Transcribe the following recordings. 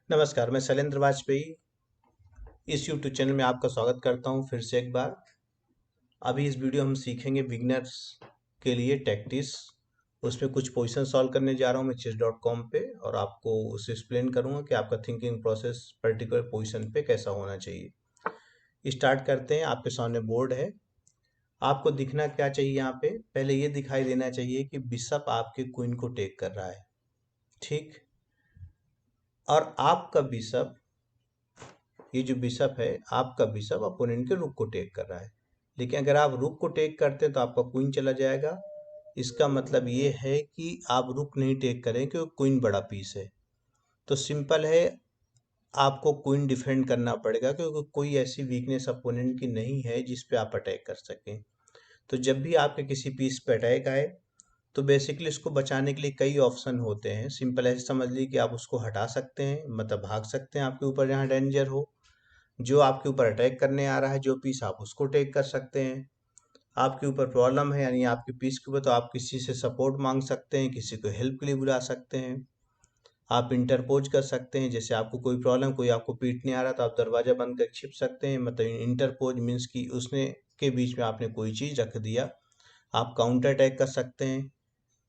नमस्कार, मैं शैलेंद्र वाजपेयी इस यूट्यूब चैनल में आपका स्वागत करता हूं फिर से एक बार। अभी इस वीडियो हम सीखेंगे बिगनर्स के लिए टैक्टिस। उसमें कुछ पोजीशन सॉल्व करने जा रहा हूं मैं chess.com पे, और आपको उसे एक्सप्लेन करूंगा कि आपका थिंकिंग प्रोसेस पर्टिकुलर पोजीशन पे कैसा होना चाहिए। स्टार्ट करते हैं। आपके सामने बोर्ड है। आपको दिखना क्या चाहिए यहाँ पे? पहले ये दिखाई देना चाहिए कि बिशप आपके क्वीन को टेक कर रहा है, ठीक। और आपका बिशप, ये जो बिशप है, आपका बिशप अपोनेंट के रुक को टेक कर रहा है। लेकिन अगर आप रुक को टेक करते हैं तो आपका क्वीन चला जाएगा। इसका मतलब ये है कि आप रुक नहीं टेक करें क्योंकि क्वीन बड़ा पीस है। तो सिंपल है, आपको क्वीन डिफेंड करना पड़ेगा क्योंकि कोई ऐसी वीकनेस अपोनेंट की नहीं है जिस पे आप अटैक कर सकें। तो जब भी आपके किसी पीस पे अटैक आए तो बेसिकली उसको बचाने के लिए कई ऑप्शन होते हैं। सिंपल ऐसे समझ लीजिए कि आप उसको हटा सकते हैं, मतलब भाग सकते हैं आपके ऊपर जहाँ डेंजर हो। जो आपके ऊपर अटैक करने आ रहा है जो पीस, आप उसको टेक कर सकते हैं। आपके ऊपर प्रॉब्लम है यानी आपके पीस के ऊपर, तो आप किसी से सपोर्ट मांग सकते हैं, किसी को हेल्प के लिए बुला सकते हैं। आप इंटरपोज कर सकते हैं, जैसे आपको कोई प्रॉब्लम, कोई आपको पीटने आ रहा तो आप दरवाजा बंद कर छिप सकते हैं। मतलब इंटरपोज मीन्स कि उसने के बीच में आपने कोई चीज रख दिया। आप काउंटर अटैक कर सकते हैं,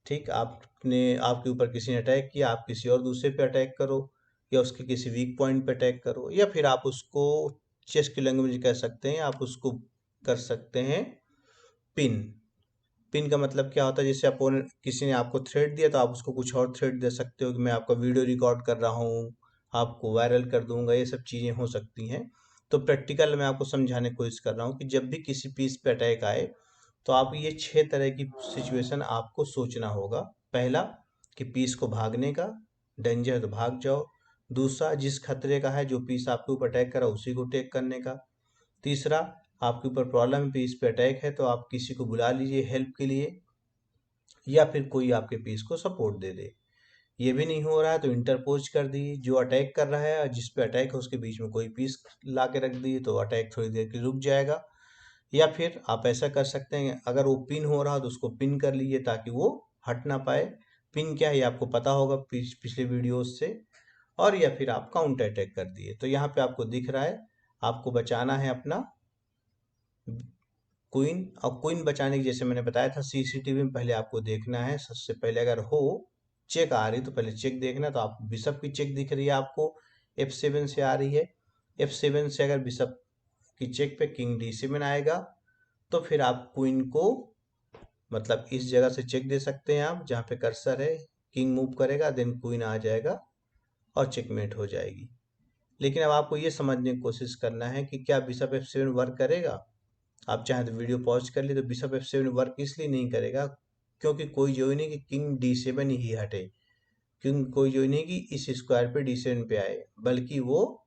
ठीक। आपने, आपके ऊपर किसी ने अटैक किया, आप किसी और दूसरे पे अटैक करो, या उसके किसी वीक पॉइंट पे अटैक करो, या फिर आप उसको चेस की लैंग्वेज में कह सकते हैं, आप उसको कर सकते हैं पिन। पिन का मतलब क्या होता है? जैसे अपोनेंट, किसी ने आपको थ्रेट दिया तो आप उसको कुछ और थ्रेट दे सकते हो कि मैं आपका वीडियो रिकॉर्ड कर रहा हूँ, आपको वायरल कर दूंगा। ये सब चीजें हो सकती हैं। तो प्रैक्टिकल मैं आपको समझाने की कोशिश कर रहा हूँ कि जब भी किसी पीस पे अटैक आए तो आप ये 6 तरह की सिचुएशन आपको सोचना होगा। पहला, कि पीस को भागने का, डेंजर है तो भाग जाओ। दूसरा, जिस खतरे का है, जो पीस आपके ऊपर अटैक करा उसी को टेक करने का। तीसरा, आपके ऊपर प्रॉब्लम है, पीस पे अटैक है तो आप किसी को बुला लीजिए हेल्प के लिए, या फिर कोई आपके पीस को सपोर्ट दे दे। ये भी नहीं हो रहा है तो इंटरपोज कर दी, जो अटैक कर रहा है और जिस पे अटैक है उसके बीच में कोई पीस ला के रख दी तो अटैक थोड़ी देर के रुक जाएगा। या फिर आप ऐसा कर सकते हैं, अगर वो पिन हो रहा हो तो उसको पिन कर लीजिए ताकि वो हट ना पाए। पिन क्या है ये आपको पता होगा पिछले वीडियोस से। और या फिर आप काउंटर अटैक कर दिए। तो यहाँ पे आपको दिख रहा है, आपको बचाना है अपना क्वीन। और क्वीन बचाने की, जैसे मैंने बताया था, सीसीटीवी में पहले आपको देखना है। सबसे पहले अगर हो चेक आ रही तो पहले चेक देखना। तो आप बिशप की चेक दिख रही है आपको, F7 से आ रही है। F7 से अगर बिशप की चेक पे किंग D7 आएगा तो फिर आप क्वीन को, मतलब इस जगह से चेक दे सकते हैं आप जहाँ पे कर्सर है। किंग मूव करेगा, देन क्वीन आ जाएगा और चेकमेट हो जाएगी। लेकिन अब आपको ये समझने की कोशिश करना है कि क्या बिशप F7 वर्क करेगा। आप चाहें तो वीडियो पॉज कर लिए, तो बिशप F7 वर्क इसलिए नहीं करेगा क्योंकि कोई जो ही नहीं कि किंग D7 ही हटे, क्योंकि कोई जो ही नहीं कि इस स्क्वायर पे D7 पे आए, बल्कि वो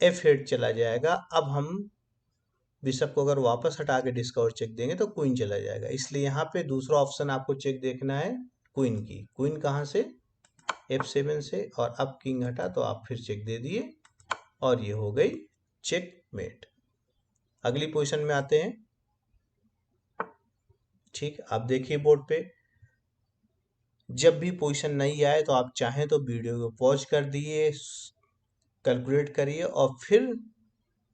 F8 चला जाएगा। अब हम बिशप को अगर वापस हटा के डिस्कवर चेक देंगे तो क्वीन चला जाएगा। इसलिए यहाँ पे दूसरा ऑप्शन आपको चेक देखना है क्वीन की। क्वीन कहाँ से? F7 से। और अब किंग हटा तो आप फिर चेक दे दिए और ये हो गई चेकमेट। अगली पोजीशन में आते हैं, ठीक। आप देखिए बोर्ड पे, जब भी पोजीशन नहीं आए तो आप चाहें तो वीडियो को पॉज कर दिए, कैलकुलेट करिए और फिर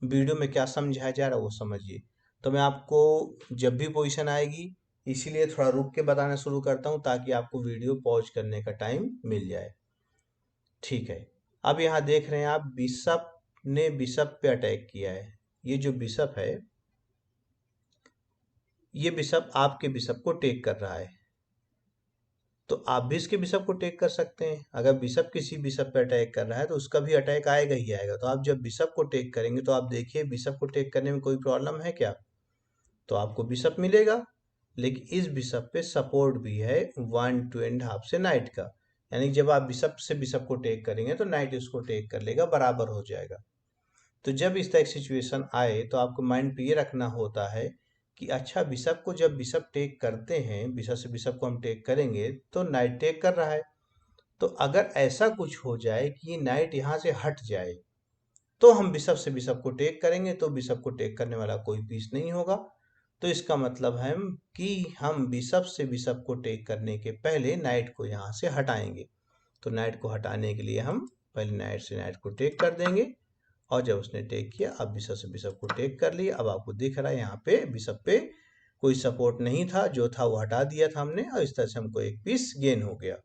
वीडियो में क्या समझाया जा रहा है वो समझिए। तो मैं आपको जब भी पोजीशन आएगी, इसीलिए थोड़ा रुक के बताना शुरू करता हूँ ताकि आपको वीडियो पॉज करने का टाइम मिल जाए, ठीक है। अब यहाँ देख रहे हैं आप, बिशप ने बिशप पे अटैक किया है। ये जो बिशप है, ये बिशप आपके बिशप को टेक कर रहा है। तो आप भी इसके बिशप को टेक कर सकते हैं। अगर बिशप किसी बिशप पे अटैक कर रहा है तो उसका भी अटैक आएगा ही आएगा। तो आप जब बिशप को टेक करेंगे तो आप देखिए, बिशप को टेक करने में कोई प्रॉब्लम है क्या? तो आपको बिशप मिलेगा। लेकिन इस बिशप पे सपोर्ट भी है 1.5 से नाइट का, यानी जब आप बिशप से बिशप को टेक करेंगे तो नाइट उसको टेक कर लेगा, बराबर हो जाएगा। तो जब इस तरह की सिचुएशन आए तो आपको माइंड पे ये रखना होता है कि अच्छा, बिशप को जब बिशप टेक करते हैं, बिशप से बिशप को हम टेक करेंगे तो नाइट टेक कर रहा है। तो अगर ऐसा कुछ हो जाए कि ये नाइट यहाँ से हट जाए तो हम बिशप से बिशप को टेक करेंगे, तो बिशप को टेक करने वाला कोई पीस नहीं होगा। तो इसका मतलब है कि हम बिशप से बिशप को टेक करने के पहले नाइट को यहाँ से हटाएंगे। तो नाइट को हटाने के लिए हम पहले नाइट से नाइट को टेक कर देंगे, और जब उसने टेक किया अब बिशप से बिशप को टेक कर लिया। अब आपको दिख रहा है यहाँ पे बिशप पे कोई सपोर्ट नहीं था, जो था वो हटा दिया था हमने, और इस तरह से हमको एक पीस गेन हो गया।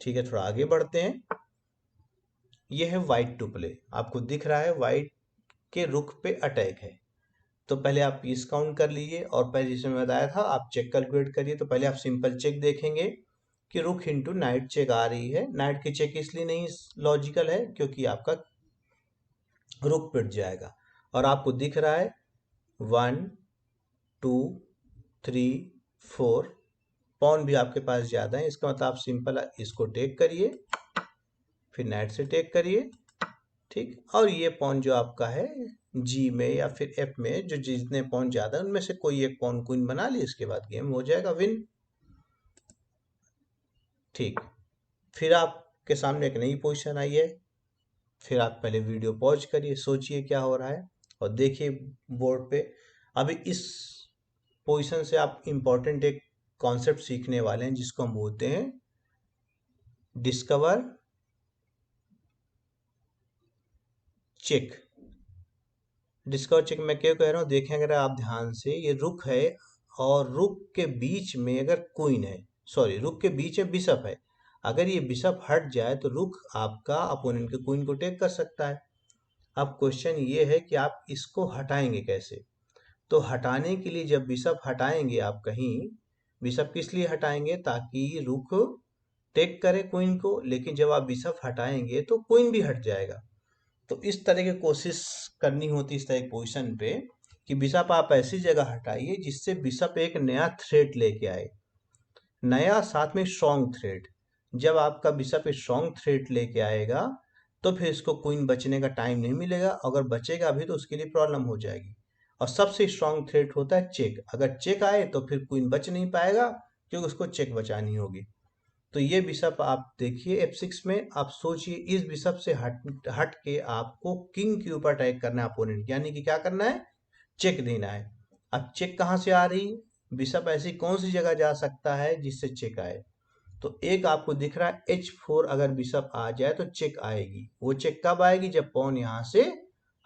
ठीक है, थोड़ा आगे बढ़ते हैं। ये है वाइट टू प्ले, आपको दिख रहा है वाइट के रुख पे अटैक है। तो पहले आप पीस काउंट कर लीजिए, और पहले जिसमें मैं बताया था आप चेक कैलकुलेट करिए। तो पहले आप सिंपल चेक देखेंगे कि रुख इंटू नाइट चेक आ रही है। नाइट की चेक इसलिए नहीं लॉजिकल है क्योंकि आपका रुख पिट जाएगा, और आपको दिख रहा है 1 2 3 4 पॉन भी आपके पास ज्यादा है। इसका मतलब आप सिंपल इसको टेक करिए, फिर नाइट से टेक करिए। ठीक, और ये पॉन जो आपका है जी में या फिर एफ में, जो जितने पॉन ज्यादा उनमें से कोई एक पॉन क्वीन बना ली, इसके बाद गेम हो जाएगा विन। ठीक, फिर आपके सामने एक नई पोजीशन आई है। फिर आप पहले वीडियो पॉज करिए, सोचिए क्या हो रहा है, और देखिए बोर्ड पे। अभी इस पोजीशन से आप इंपॉर्टेंट एक कॉन्सेप्ट सीखने वाले हैं जिसको हम बोलते हैं डिस्कवर चेक। डिस्कवर चेक मैं क्यों कह रहा हूँ, देखें अगर आप ध्यान से, ये रुक है और रुक के बीच में अगर क्वीन है, सॉरी रुक के बीच में बिशप है। अगर ये बिशप हट जाए तो रुक आपका अपोनेंट के क्वीन को टेक कर सकता है। अब क्वेश्चन ये है कि आप इसको हटाएंगे कैसे। तो हटाने के लिए जब बिशप हटाएंगे आप कहीं, बिशप किस लिए हटाएंगे, ताकि रुक टेक करे क्वीन को, लेकिन जब आप बिशप हटाएंगे तो क्वीन भी हट जाएगा। तो इस तरह की कोशिश करनी होती है इस तरह की पोजीशन पे कि बिशप आप ऐसी जगह हटाइए जिससे बिशप एक नया थ्रेट लेके आए, नया साथ में स्ट्रॉन्ग थ्रेट। जब आपका बिशप स्ट्रॉन्ग थ्रेट लेके आएगा तो फिर इसको क्वीन बचने का टाइम नहीं मिलेगा, अगर बचेगा भी तो उसके लिए प्रॉब्लम हो जाएगी। और सबसे स्ट्रॉन्ग थ्रेट होता है चेक, अगर चेक आए तो फिर क्वीन बच नहीं पाएगा क्योंकि उसको चेक बचानी होगी। तो ये बिशप आप देखिए F6 में, आप सोचिए इस बिशप से हट हट के आपको किंग के ऊपर अटैक करना है अपोनेंट, यानी कि क्या करना है, चेक देना है। अब चेक कहाँ से आ रही, बिशप ऐसी कौन सी जगह जा सकता है जिससे चेक आए। तो एक आपको दिख रहा है H4, अगर बिशप आ जाए तो चेक आएगी। वो चेक कब आएगी, जब पॉन यहाँ से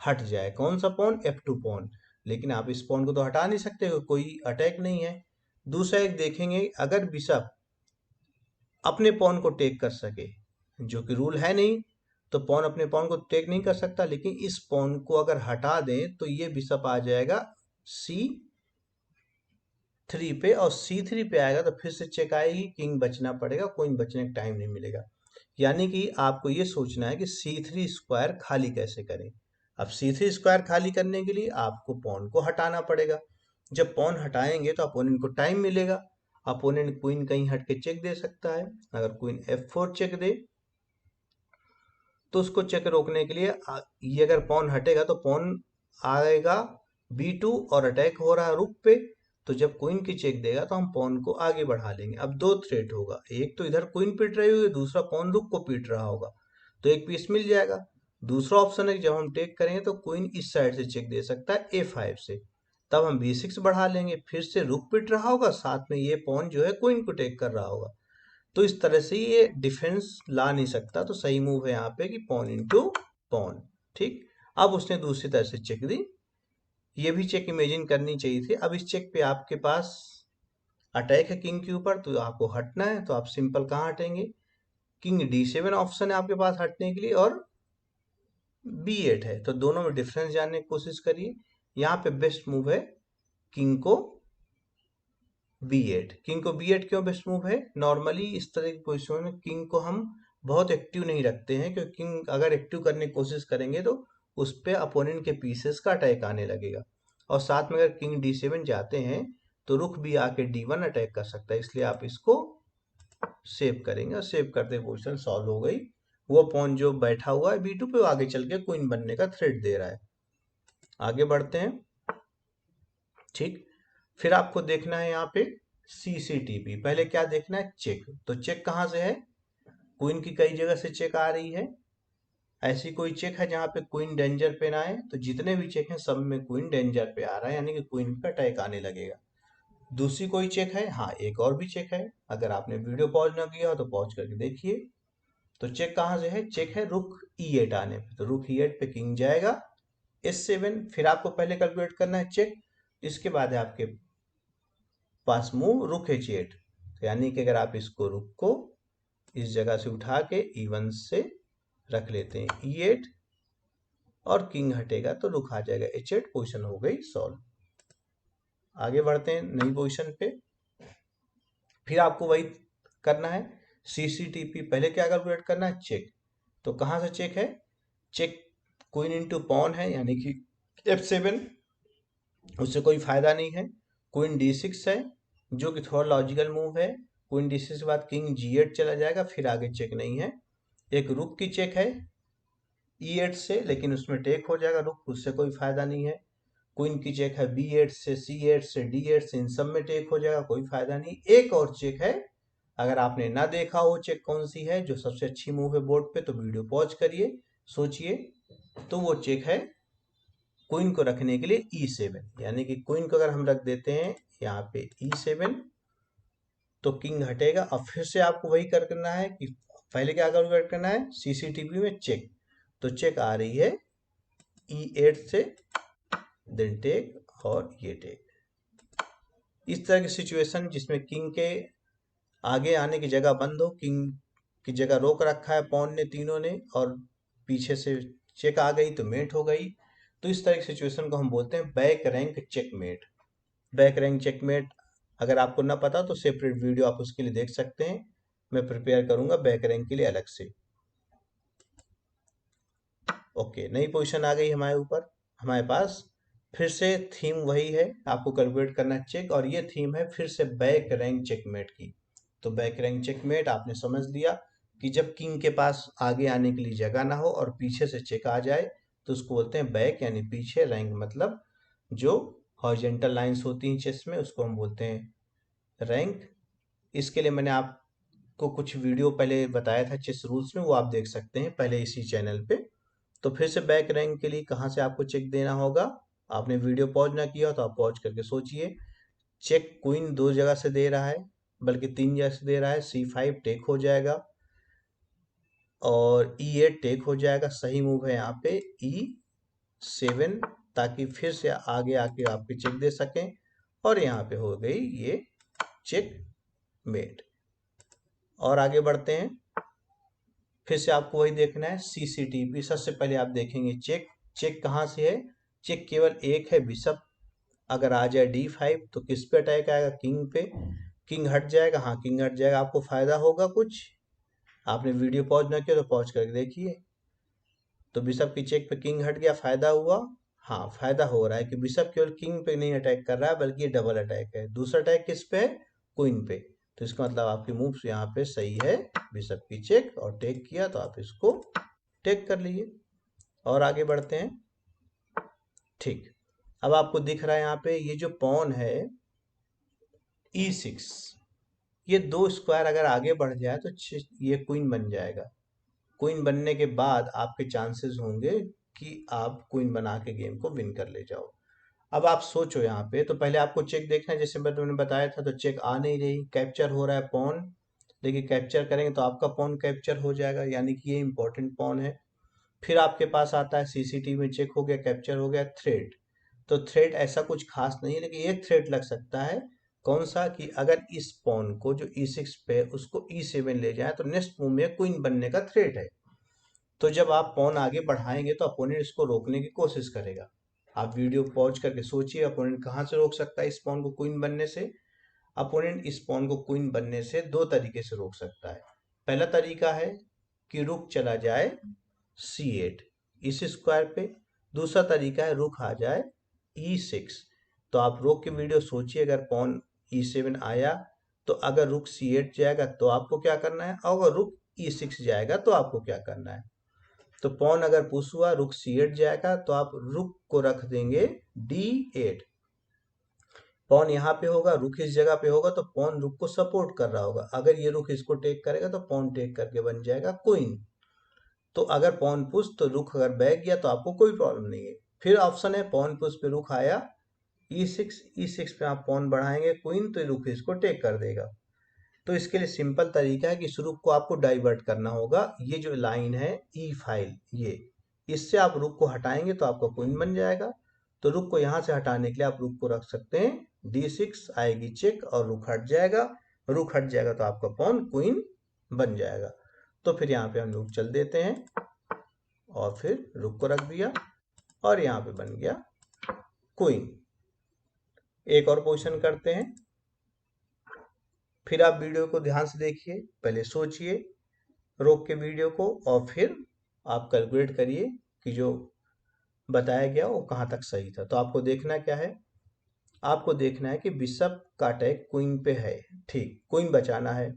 हट जाए। कौन सा पॉन, F2 पॉन। लेकिन आप इस पॉन को तो हटा नहीं सकते, कोई अटैक नहीं है। दूसरा एक देखेंगे, अगर बिशप अपने पॉन को टेक कर सके, जो कि रूल है नहीं, तो पॉन अपने पॉन को टेक नहीं कर सकता, लेकिन इस पॉन को अगर हटा दें तो ये बिशप आ जाएगा C3 पे, और C3 पे आएगा तो फिर से चेक आएगी, किंग बचना पड़ेगा, क्वीन बचने का टाइम नहीं मिलेगा। यानी कि आपको ये सोचना है कि C3 स्क्वायर खाली कैसे करें। अब C3 स्क्वायर खाली करने के लिए आपको पॉन को हटाना पड़ेगा। जब पॉन हटाएंगे तो अपोनेंट को टाइम मिलेगा। अपोनेंट क्वीन कहीं हट के चेक दे सकता है, अगर क्वीन F4 चेक दे तो उसको चेक रोकने के लिए ये अगर पॉन हटेगा तो पॉन आएगा B2 और अटैक हो रहा है रुक पे। तो जब क्वीन की चेक देगा तो हम पॉन को आगे बढ़ा लेंगे। अब दो थ्रेट होगा, एक तो इधर क्वीन पीट रही होगी, दूसरा पॉन रुक को पीट रहा होगा, तो एक पीस मिल जाएगा। दूसरा ऑप्शन है कि जब हम टेक करेंगे तो क्वीन इस साइड से चेक दे सकता है A5 से, तब हम B6 बढ़ा लेंगे, फिर से रुक पीट रहा होगा, साथ में ये पॉन जो है क्वीन को टेक कर रहा होगा। तो इस तरह से ये डिफेंस ला नहीं सकता। तो सही मूव है यहाँ पे कि पॉन इंटू पॉन। ठीक, अब उसने दूसरी तरह से चेक दी, ये भी चेक इमेजिन करनी चाहिए थी। अब इस चेक पे आपके पास अटैक है किंग के ऊपर, तो आपको हटना है, तो आप सिंपल कहाँ हटेंगे, किंग D7 ऑप्शन है आपके पास हटने के लिए, और B8 है, तो दोनों में डिफरेंस जानने की कोशिश करिए। यहाँ पे बेस्ट मूव है किंग को B8। किंग को B8 क्यों बेस्ट मूव है, नॉर्मली इस तरह की पोजिशन में किंग को हम बहुत एक्टिव नहीं रखते हैं, क्योंकि किंग अगर एक्टिव करने की कोशिश करेंगे तो उस पर अपोनेंट के पीसेस का अटैक आने लगेगा, और साथ में अगर किंग D7 जाते हैं तो रुख भी आके D1 अटैक कर सकता है। इसलिए आप इसको सेव करेंगे, और सेव करते पोजिशन सॉल्व हो गई। वो पॉन जो बैठा हुआ है B2 पे, वो आगे चल के क्वीन बनने का थ्रेट दे रहा है। आगे बढ़ते हैं। ठीक, फिर आपको देखना है यहाँ पे CCTP। पहले क्या देखना है, चेक। तो चेक कहाँ से है, क्वीन की कई जगह से चेक आ रही है। ऐसी कोई चेक है जहाँ पे क्वीन डेंजर पे ना आए, तो जितने भी चेक हैं सब में क्वीन डेंजर पे आ रहा है, यानी कि क्वीन पे अटैक आने लगेगा। दूसरी कोई चेक है, हाँ एक और भी चेक है, अगर आपने वीडियो पॉज ना किया हो तो पॉज करके देखिए। तो चेक कहाँ से है, चेक है रुक E8 आने पे, तो रुक E8 पे किंग जाएगा S7, फिर आपको पहले कैलकुलेट करना है चेक, इसके बाद है आपके पास मूव रुक H8, यानी कि अगर आप इसको रुक को इस जगह से उठा के E1 से रख लेते हैं E8 और किंग हटेगा तो रुक आ जाएगा H8, पोजीशन हो गई सॉल्व। आगे बढ़ते हैं नई पोजीशन पे, फिर आपको वही करना है CCTP, पहले क्या कैलकुलेट करना है चेक, तो कहाँ से चेक है, चेक क्वीन इंटू पॉन है यानी कि F7, उससे कोई फायदा नहीं है, क्वीन D6 है जो कि थोड़ा लॉजिकल मूव है, क्वीन D6 के बाद किंग G8 चला जाएगा, फिर आगे चेक नहीं है। एक रुक की चेक है E8 से, लेकिन उसमें टेक हो जाएगा रुक, उससे कोई फायदा नहीं है। क्वीन की चेक है B8 से, C8 से, D8 से, इन सब में टेक हो जाएगा, कोई फायदा नहीं। एक और चेक है, अगर आपने ना देखा हो चेक कौन सी है जो सबसे अच्छी मूव है बोर्ड पे, तो वीडियो पॉज करिए सोचिए, तो वो चेक है क्वीन को रखने के लिए E7, यानी कि क्वीन को अगर हम रख देते हैं यहाँ पे E7 तो किंग हटेगा। अब फिर से आपको वही करना है कि पहले क्या कैलकुलेट करना है CCTV में चेक, तो चेक आ रही है E8 से, देन टेक और ये टेक। इस तरह की सिचुएशन जिसमें किंग के आगे आने की जगह बंद हो, किंग की जगह रोक रखा है पॉन ने तीनों ने, और पीछे से चेक आ गई तो मेट हो गई, तो इस तरह की सिचुएशन को हम बोलते हैं back rank checkmate. Back rank checkmate अगर आपको ना पता तो सेपरेट वीडियो आप उसके लिए देख सकते हैं, मैं प्रिपेयर करूंगा बैक रैंक के लिए अलग से। ओके, नई पोजीशन आ गई हमारे ऊपर, हमारे पास फिर से थीम वही है, आपको कैलकुलेट करना है चेक, और ये थीम है फिर से बैक रैंक चेकमेट की। तो बैक रैंक चेकमेट आपने समझ लिया कि जब किंग के पास आगे आने के लिए जगह ना हो और पीछे से चेक आ जाए तो उसको बोलते हैं बैक, यानी पीछे, रैंक मतलब जो हॉरिजॉन्टल लाइंस होती हैं चेस में उसको हम बोलते हैं रैंक। इसके लिए मैंने आपको कुछ वीडियो पहले बताया था चेस रूल्स में, वो आप देख सकते हैं पहले इसी चैनल पे। तो फिर से बैक रैंक के लिए कहाँ से आपको चेक देना होगा, आपने वीडियो पॉज ना किया तो आप पॉज करके सोचिए। चेक क्वीन दो जगह से दे रहा है, बल्कि तीन जगह से दे रहा है, C5 टेक हो जाएगा और E8 टेक हो जाएगा, सही मूव है यहाँ पे E7, ताकि फिर से आगे आके आपके चेक दे सकें, और यहाँ पे हो गई ये चेक मेट। और आगे बढ़ते हैं, फिर से आपको वही देखना है CCTV। सबसे पहले आप देखेंगे चेक, चेक कहाँ से है, चेक केवल एक है बिशप, अगर आ जाए D5 तो किस पे अटैक आएगा, किंग पे, किंग हट जाएगा, हाँ किंग हट जाएगा, आपको फायदा होगा कुछ, आपने वीडियो पॉज ना किया तो पॉज करके देखिए। तो बिशप की चेक पे किंग हट गया, फायदा हुआ, हाँ फायदा हो रहा है कि बिशप केवल किंग पे नहीं अटैक कर रहा है बल्कि ये डबल अटैक है। दूसरा अटैक किस पे है, क्वीन पे, तो इसका मतलब आपकी मूव्स यहाँ पे सही है, बिशप की चेक और टेक किया तो आप इसको टेक कर लीजिए। और आगे बढ़ते हैं, ठीक, अब आपको दिख रहा है यहाँ पे ये जो पॉन है E6, ये दो स्क्वायर अगर आगे बढ़ जाए तो ये क्वीन बन जाएगा। क्वीन बनने के बाद आपके चांसेस होंगे कि आप क्वीन बना के गेम को विन कर ले जाओ। अब आप सोचो यहाँ पे, तो पहले आपको चेक देखना है, जैसे मैंने बताया था, तो चेक आ नहीं रही, कैप्चर हो रहा है पॉन, देखिए कैप्चर करेंगे तो आपका पॉन कैप्चर हो जाएगा, यानी कि ये इंपॉर्टेंट पॉन है। फिर आपके पास आता है CCTV में चेक हो गया, कैप्चर हो गया, थ्रेड। तो थ्रेड ऐसा कुछ खास नहीं है, लेकिन एक थ्रेड लग सकता है, कौन सा, कि अगर इस पॉन को जो E6 पे उसको E7 ले जाए तो नेक्स्ट मूव में क्वीन बनने का थ्रेड है। तो जब आप पॉन आगे बढ़ाएंगे तो अपोनेंट इसको रोकने की कोशिश करेगा। आप वीडियो पॉज करके सोचिए अपोनेंट कहाँ से रोक सकता है इस पॉन को क्वीन बनने से। अपोनेंट इस पॉन को क्वीन बनने से दो तरीके से रोक सकता है। पहला तरीका है कि रुक चला जाए C8 इस स्क्वायर पे, दूसरा तरीका है रुक आ जाए E6। तो आप रोक के वीडियो सोचिए, अगर पॉन E7 आया तो अगर रुक C8 जाएगा तो आपको क्या करना है, और अगर रुक E6 जाएगा तो आपको क्या करना है। तो पॉन अगर पुश हुआ, रुक C8 जाएगा तो आप रुक को रख देंगे D8, पॉन यहाँ पे होगा, रुक इस जगह पे होगा, तो पॉन रुक को सपोर्ट कर रहा होगा, अगर ये रुक इसको टेक करेगा तो पॉन टेक करके बन जाएगा क्वीन। तो अगर पॉन पुश तो रुक अगर बैक गया तो आपको कोई प्रॉब्लम नहीं है। फिर ऑप्शन है पॉन पुश पे रुक आया E6 पे आप पॉन बढ़ाएंगे क्वीन तो रुक इसको टेक कर देगा। तो इसके लिए सिंपल तरीका है कि इस रुक को आपको डाइवर्ट करना होगा। ये जो लाइन है ई फाइल, ये इससे आप रुक को हटाएंगे तो आपका क्वीन बन जाएगा। तो रुक को यहाँ से हटाने के लिए आप रुक को रख सकते हैं D6, आएगी चेक और रुक हट जाएगा। रुक हट जाएगा तो आपका पॉन क्वीन बन जाएगा। तो फिर यहाँ पे हम रुक चल देते हैं और फिर रुक को रख दिया और यहाँ पे बन गया क्वीन। एक और पोजीशन करते हैं। फिर आप वीडियो को ध्यान से देखिए, पहले सोचिए रोक के वीडियो को और फिर आप कैलकुलेट करिए कि जो बताया गया वो कहाँ तक सही था। तो आपको देखना क्या है, आपको देखना है कि बिशप का अटैक क्वीन पे है, ठीक, क्वीन बचाना है।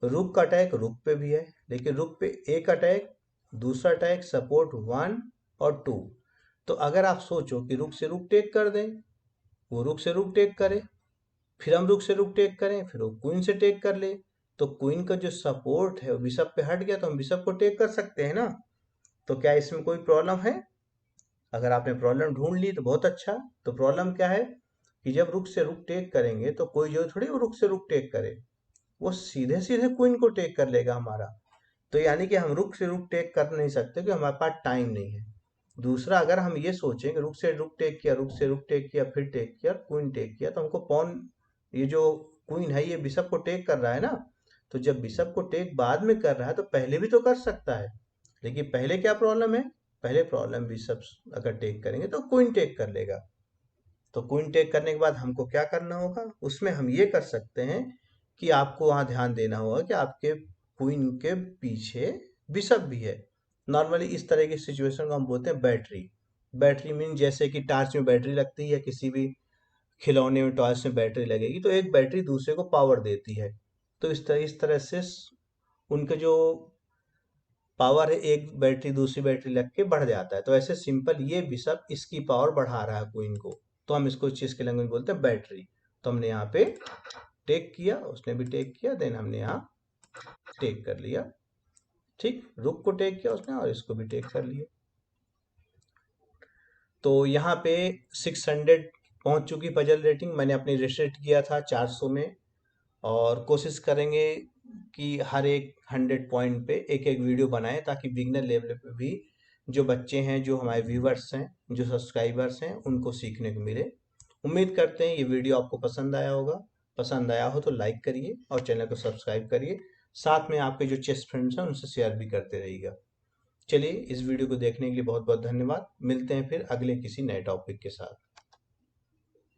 रुक का अटैक रुक पे भी है, लेकिन रुक पे एक अटैक, दूसरा अटैक सपोर्ट 1 और 2। तो अगर आप सोचो कि रुक से रुक टेक कर दें, वो रुक से रुक टेक करे, फिर हम रुक से रुक टेक करें, फिर वो क्वीन से टेक कर ले, तो क्वीन का जो सपोर्ट है वो बिशप पे हट गया, तो हम बिशप को टेक कर सकते हैं ना। तो क्या इसमें कोई प्रॉब्लम है? अगर आपने प्रॉब्लम ढूंढ ली तो बहुत अच्छा। तो प्रॉब्लम क्या है कि जब रुक से रुक टेक करेंगे तो कोई जो थोड़ी वो रुक से रुक टेक करे, वो सीधे सीधे क्वीन को टेक कर लेगा हमारा। तो यानी कि हम रुक से रुक टेक कर नहीं सकते क्योंकि हमारे पास टाइम नहीं है। दूसरा, अगर हम ये सोचें कि रुक से रुक टेक किया, रुक से रुक टेक किया, फिर टेक किया, क्वीन टेक किया, तो हमको पॉन, ये जो क्वीन है ये बिशप को टेक कर रहा है ना। तो जब बिशप को टेक बाद में कर रहा है तो पहले भी तो कर सकता है, लेकिन पहले क्या प्रॉब्लम है, पहले प्रॉब्लम बिशप अगर टेक करेंगे तो क्वीन टेक कर लेगा। तो क्वीन टेक करने के बाद हमको क्या करना होगा, उसमें हम ये कर सकते हैं कि आपको वहां ध्यान देना होगा कि आपके क्वीन के पीछे बिशप भी है। नॉर्मली इस तरह की सिचुएशन को हम बोलते हैं बैटरी। बैटरी मीन जैसे कि टार्च में बैटरी लगती है, किसी भी खिलौने में टॉयज में बैटरी लगेगी, तो एक बैटरी दूसरे को पावर देती है। तो इस तरह से उनके जो पावर है, एक बैटरी दूसरी बैटरी लग के बढ़ जाता है। तो ऐसे सिंपल ये बिशप इसकी पावर बढ़ा रहा है क्वीन को, तो हम इसको चेस के लैंग्वेज में बोलते हैं बैटरी। तो हमने यहाँ पे टेक किया, उसने भी टेक किया, देन हमने यहाँ टेक कर लिया, ठीक, रुक को टेक किया उसने और इसको भी टेक कर लिया। तो यहाँ पे 600 पहुंच चुकी पजल रेटिंग। मैंने अपनी रिसेट किया था 400 में, और कोशिश करेंगे कि हर एक 100 पॉइंट पे एक एक वीडियो बनाएं, ताकि बिगनर लेवल पे भी जो बच्चे हैं, जो हमारे व्यूवर्स हैं, जो सब्सक्राइबर्स हैं, उनको सीखने को मिले। उम्मीद करते हैं ये वीडियो आपको पसंद आया होगा। पसंद आया हो तो लाइक करिए और चैनल को सब्सक्राइब करिए। साथ में आपके जो चेस फ्रेंड्स हैं उनसे शेयर भी करते रहिएगा। चलिए, इस वीडियो को देखने के लिए बहुत बहुत धन्यवाद। मिलते हैं फिर अगले किसी नए टॉपिक के साथ।